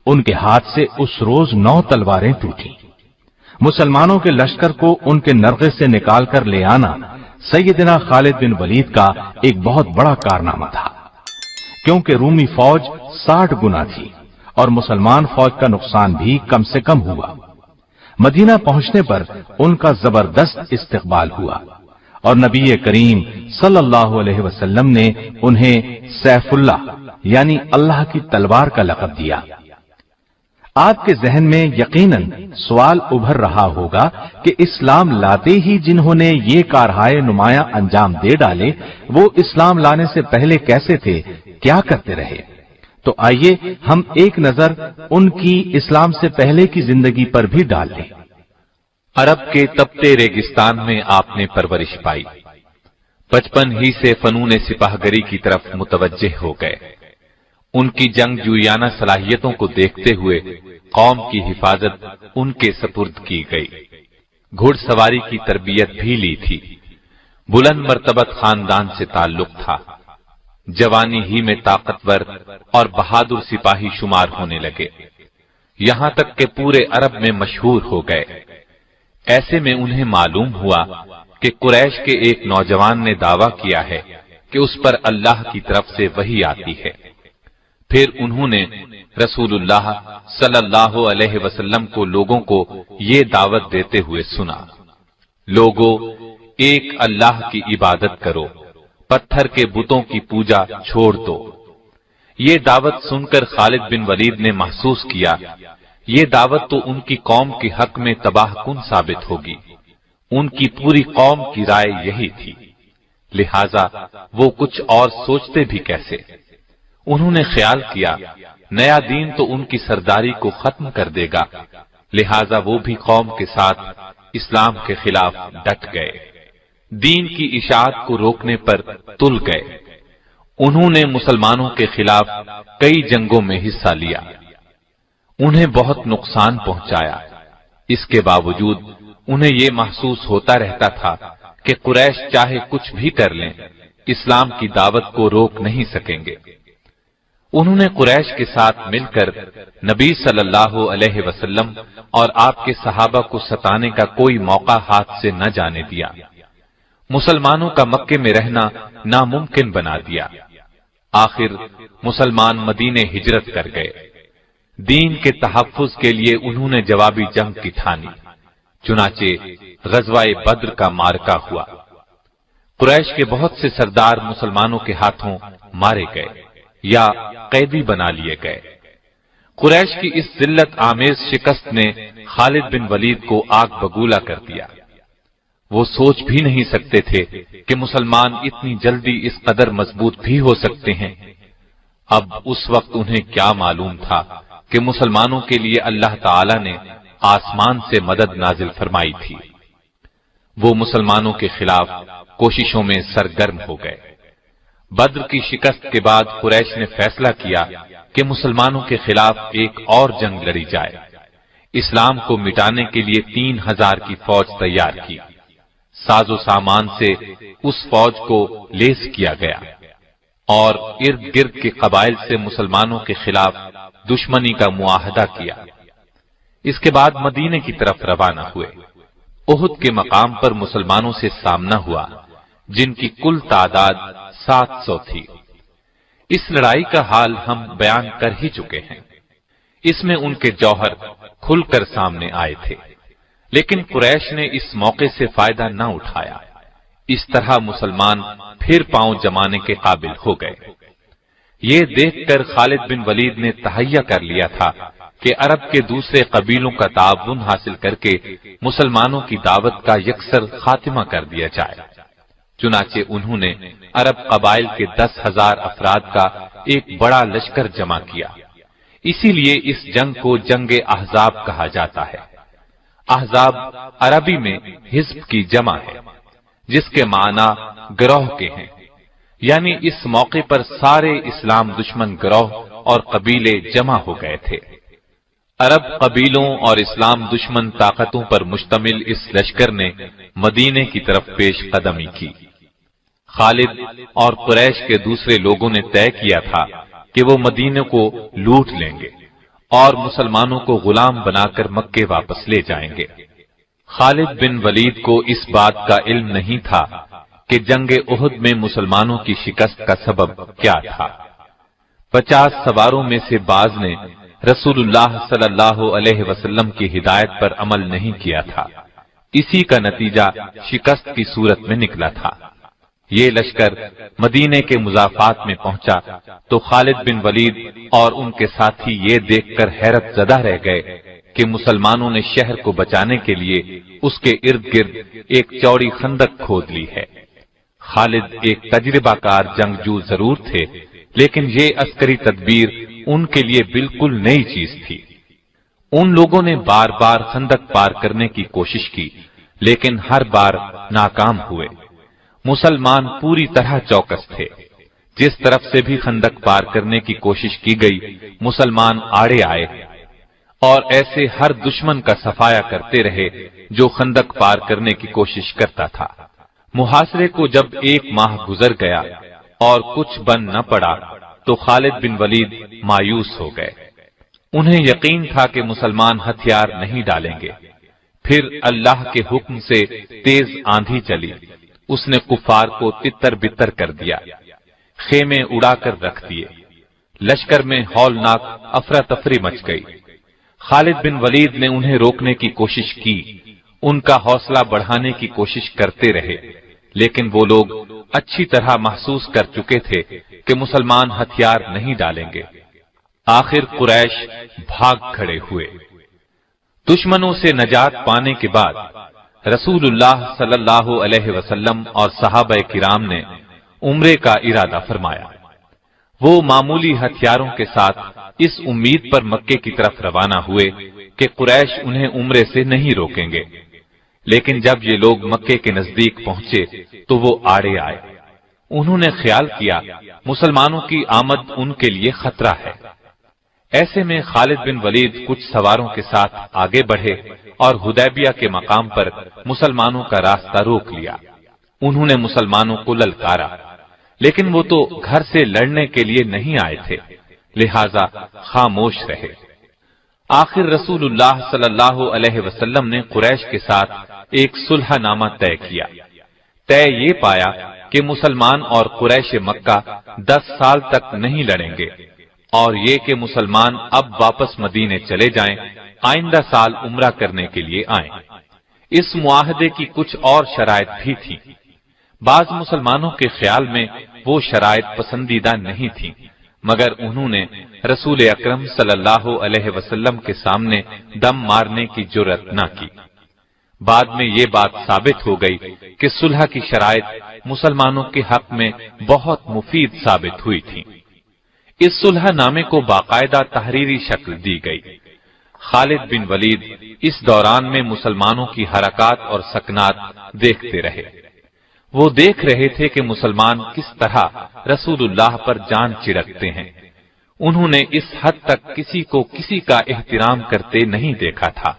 उनके हाथ से उस रोज 9 तलवारें टूटी। मुसलमानों के लश्कर को उनके नरगे से निकाल कर ले आना सैयदना खालिद बिन वलीद का एक बहुत बड़ा कारनामा था, क्योंकि रूमी फौज 60 गुना थी और मुसलमान फौज का नुकसान भी कम से कम हुआ। मदीना पहुंचने पर उनका जबरदस्त इस्तकबाल हुआ और नबी करीम सल्लल्लाहु अलैहि वसल्लम ने उन्हें सैफुल्लाह यानी अल्लाह की तलवार का लक़ब दिया। आपके जहन में यकीनन सवाल उभर रहा होगा कि इस्लाम लाते ही जिन्होंने ये कारहाय नुमाया अंजाम दे डाले, वो इस्लाम लाने से पहले कैसे थे, क्या करते रहे। तो आइए हम एक नजर उनकी इस्लाम से पहले की जिंदगी पर भी डाल लें। अरब के तपते रेगिस्तान में आपने परवरिश पाई। बचपन ही से फनून सिपाहगरी की तरफ मुतवज्जे हो गए। उनकी जंगजूयाना सलाहियतों को देखते हुए कौम की हिफाजत उनके सपुर्द की गई। घुड़सवारी की तरबियत भी ली थी। बुलंद मर्तबत खानदान से ताल्लुक था। जवानी ही में ताकतवर और बहादुर सिपाही शुमार होने लगे, यहां तक कि पूरे अरब में मशहूर हो गए। ऐसे में उन्हें मालूम हुआ कि कुरैश के एक नौजवान ने दावा किया है कि उस पर अल्लाह की तरफ से वही आती है। फिर उन्होंने रसूलुल्लाह सल्लल्लाहु अलैहि वसल्लम को लोगों को ये दावत देते हुए सुना, लोगों, एक अल्लाह की इबादत करो, पत्थर के बुतों की पूजा छोड़ दो। ये दावत सुनकर खालिद बिन वलीद ने महसूस किया, ये दावत तो उनकी कौम के हक में तबाहकुन साबित होगी। उनकी पूरी कौम की राय यही थी, लिहाजा वो कुछ और सोचते भी कैसे। उन्होंने ख्याल किया, नया दीन तो उनकी सरदारी को खत्म कर देगा, लिहाजा वो भी कौम के साथ इस्लाम के खिलाफ डट गए। दीन की इशाअत को रोकने पर तुल गए। उन्होंने मुसलमानों के खिलाफ कई जंगों में हिस्सा लिया, उन्हें बहुत नुकसान पहुंचाया। इसके बावजूद उन्हें यह महसूस होता रहता था कि कुरैश चाहे कुछ भी कर लें, इस्लाम की दावत को रोक नहीं सकेंगे। उन्होंने कुरैश के साथ मिलकर नबी सल्लल्लाहु अलैहि वसल्लम और आपके सहाबा को सताने का कोई मौका हाथ से न जाने दिया। मुसलमानों का मक्के में रहना नामुमकिन बना दिया। आखिर मुसलमान मदीने हिजरत कर गए। दीन के तहफ्फुज के लिए उन्होंने जवाबी जंग की ठानी। चुनाचे गज़वाए बद्र का मारका हुआ। कुरैश के बहुत से सरदार मुसलमानों के हाथों मारे गए या कैदी बना लिए गए। कुरैश की इस जिल्लत आमेज शिकस्त ने खालिद बिन वलीद को आग बगूला कर दिया। वो सोच भी नहीं सकते थे कि मुसलमान इतनी जल्दी इस कदर मजबूत भी हो सकते हैं। अब उस वक्त उन्हें क्या मालूम था कि मुसलमानों के लिए अल्लाह ताला ने आसमान से मदद नाजिल फरमाई थी। वो मुसलमानों के खिलाफ कोशिशों में सरगर्म हो गए। बद्र की शिकस्त के बाद कुरैश ने फैसला किया कि मुसलमानों के खिलाफ एक और जंग लड़ी जाए। इस्लाम को मिटाने के लिए 3000 की फौज तैयार की। साजो सामान से उस फौज को लेस किया गया और इर्द गिर्द के कबाइल से मुसलमानों के खिलाफ दुश्मनी का मुआहदा किया। इसके बाद मदीने की तरफ रवाना हुए। उहुद के मकाम पर मुसलमानों से सामना हुआ, जिनकी कुल तादाद 700 थी। इस लड़ाई का हाल हम बयान कर ही चुके हैं। इसमें उनके जौहर खुलकर सामने आए थे, लेकिन कुरैश ने इस मौके से फायदा न उठाया। इस तरह मुसलमान फिर पांव जमाने के काबिल हो गए। ये देखकर खालिद बिन वलीद ने तहैया कर लिया था कि अरब के दूसरे कबीलों का ताउन हासिल करके मुसलमानों की दावत का यकसर खात्मा कर दिया जाए। चुनाचे उन्होंने अरब कबाइल के 10,000 अफराद का एक बड़ा लश्कर जमा किया। इसीलिए इस जंग को जंग अहजाब कहा जाता है। अहजाब अरबी में हिज्ब की जमा है, जिसके माना गिरोह के हैं। यानी इस मौके पर सारे इस्लाम दुश्मन गिरोह और कबीले जमा हो गए थे। अरब कबीलों और इस्लाम दुश्मन ताकतों पर मुश्तमिल इस लश्कर ने मदीने की तरफ पेश कदमी की। खालिद और कुरैश के दूसरे लोगों ने तय किया था कि वो मदीने को लूट लेंगे اور مسلمانوں کو غلام بنا کر مکے واپس لے جائیں گے۔ خالد بن ولید کو اس بات کا علم نہیں تھا کہ جنگ احد میں مسلمانوں کی شکست کا سبب کیا تھا۔ 50 سواروں میں سے بعض نے رسول اللہ صلی اللہ علیہ وسلم کی ہدایت پر عمل نہیں کیا تھا، اسی کا نتیجہ شکست کی صورت میں نکلا تھا۔ یہ لشکر مدینے کے مضافات میں پہنچا تو خالد بن ولید اور ان کے ساتھی یہ دیکھ کر حیرت زدہ رہ گئے کہ مسلمانوں نے شہر کو بچانے کے لیے اس کے ارد گرد ایک چوڑی خندق کھود لی ہے۔ خالد ایک تجربہ کار جنگجو ضرور تھے، لیکن یہ عسکری تدبیر ان کے لیے بالکل نئی چیز تھی۔ ان لوگوں نے بار بار خندق پار کرنے کی کوشش کی، لیکن ہر بار ناکام ہوئے۔ مسلمان پوری طرح چوکس تھے۔ جس طرف سے بھی خندق پار کرنے کی کوشش کی گئی، مسلمان آڑے آئے اور ایسے ہر دشمن کا صفایا کرتے رہے جو خندق پار کرنے کی کوشش کرتا تھا۔ محاصرے کو جب 1 ماہ گزر گیا اور کچھ بن نہ پڑا تو خالد بن ولید مایوس ہو گئے۔ انہیں یقین تھا کہ مسلمان ہتھیار نہیں ڈالیں گے۔ پھر اللہ کے حکم سے تیز آندھی چلی، اس نے کفار کو تتر بتر کر دیا، خیمے اڑا کر رکھ دیے۔ لشکر میں ہولناک افراتفری مچ گئی۔ خالد بن ولید نے انہیں روکنے کی کوشش کی، ان کا حوصلہ بڑھانے کی کوشش کرتے رہے، لیکن وہ لوگ اچھی طرح محسوس کر چکے تھے کہ مسلمان ہتھیار نہیں ڈالیں گے۔ آخر قریش بھاگ کھڑے ہوئے۔ دشمنوں سے نجات پانے کے بعد رسول اللہ صلی اللہ علیہ وسلم اور صحابہ کرام نے عمرے کا ارادہ فرمایا۔ وہ معمولی ہتھیاروں کے ساتھ اس امید پر مکے کی طرف روانہ ہوئے کہ قریش انہیں عمرے سے نہیں روکیں گے، لیکن جب یہ لوگ مکے کے نزدیک پہنچے تو وہ آڑے آئے۔ انہوں نے خیال کیا مسلمانوں کی آمد ان کے لیے خطرہ ہے۔ ایسے میں خالد بن ولید کچھ سواروں کے ساتھ آگے بڑھے اور حدیبیہ کے مقام پر مسلمانوں کا راستہ روک لیا۔ انہوں نے مسلمانوں کو للکارا، لیکن وہ تو گھر سے لڑنے کے لیے نہیں آئے تھے، لہذا خاموش رہے۔ آخر رسول اللہ صلی اللہ علیہ وسلم نے قریش کے ساتھ ایک صلح نامہ طے کیا۔ طے یہ پایا کہ مسلمان اور قریش مکہ 10 سال تک نہیں لڑیں گے، اور یہ کہ مسلمان اب واپس مدینے چلے جائیں، آئندہ سال عمرہ کرنے کے لیے آئیں۔ اس معاہدے کی کچھ اور شرائط بھی تھیں۔ بعض مسلمانوں کے خیال میں وہ شرائط پسندیدہ نہیں تھیں، مگر انہوں نے رسول اکرم صلی اللہ علیہ وسلم کے سامنے دم مارنے کی جرأت نہ کی۔ بعد میں یہ بات ثابت ہو گئی کہ صلح کی شرائط مسلمانوں کے حق میں بہت مفید ثابت ہوئی تھی۔ اس صلح نامے کو باقاعدہ تحریری شکل دی گئی۔ خالد بن ولید اس دوران میں مسلمانوں کی حرکات اور سکنات دیکھتے رہے۔ وہ دیکھ رہے تھے کہ مسلمان کس طرح رسول اللہ پر جان چڑکتے ہیں۔ انہوں نے اس حد تک کسی کو کسی کا احترام کرتے نہیں دیکھا تھا۔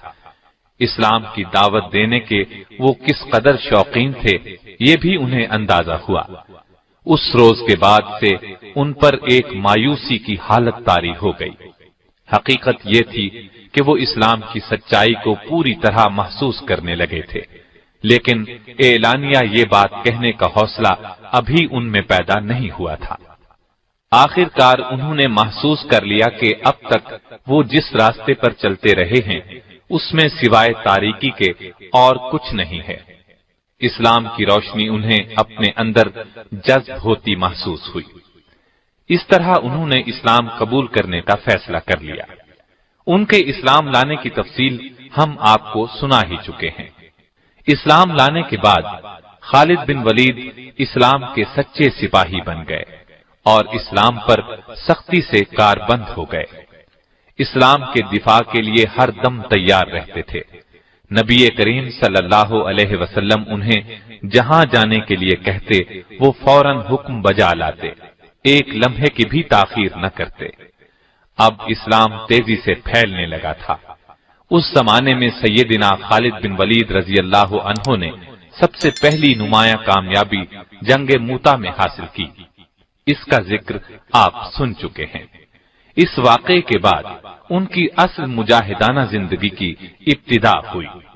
اسلام کی دعوت دینے کے وہ کس قدر شوقین تھے، یہ بھی انہیں اندازہ ہوا۔ اس روز کے بعد سے ان پر ایک مایوسی کی حالت طاری ہو گئی۔ حقیقت یہ تھی کہ وہ اسلام کی سچائی کو پوری طرح محسوس کرنے لگے تھے، لیکن اعلانیہ یہ بات کہنے کا حوصلہ ابھی ان میں پیدا نہیں ہوا تھا۔ آخر کار انہوں نے محسوس کر لیا کہ اب تک وہ جس راستے پر چلتے رہے ہیں اس میں سوائے تاریکی کے اور کچھ نہیں ہے۔ اسلام کی روشنی انہیں اپنے اندر جذب ہوتی محسوس ہوئی۔ اس طرح انہوں نے اسلام قبول کرنے کا فیصلہ کر لیا۔ ان کے اسلام لانے کی تفصیل ہم آپ کو سنا ہی چکے ہیں۔ اسلام لانے کے بعد خالد بن ولید اسلام کے سچے سپاہی بن گئے اور اسلام پر سختی سے کاربند ہو گئے۔ اسلام کے دفاع کے لیے ہر دم تیار رہتے تھے۔ نبی کریم صلی اللہ علیہ وسلم انہیں جہاں جانے کے لیے کہتے وہ فوراً حکم بجا لاتے، ایک لمحے کی بھی تاخیر نہ کرتے۔ اب اسلام تیزی سے پھیلنے لگا تھا۔ اس زمانے میں سیدنا خالد بن ولید رضی اللہ عنہ نے سب سے پہلی نمایاں کامیابی جنگ موتا میں حاصل کی۔ اس کا ذکر آپ سن چکے ہیں۔ اس واقعے کے بعد ان کی اصل مجاہدانہ زندگی کی ابتدا ہوئی۔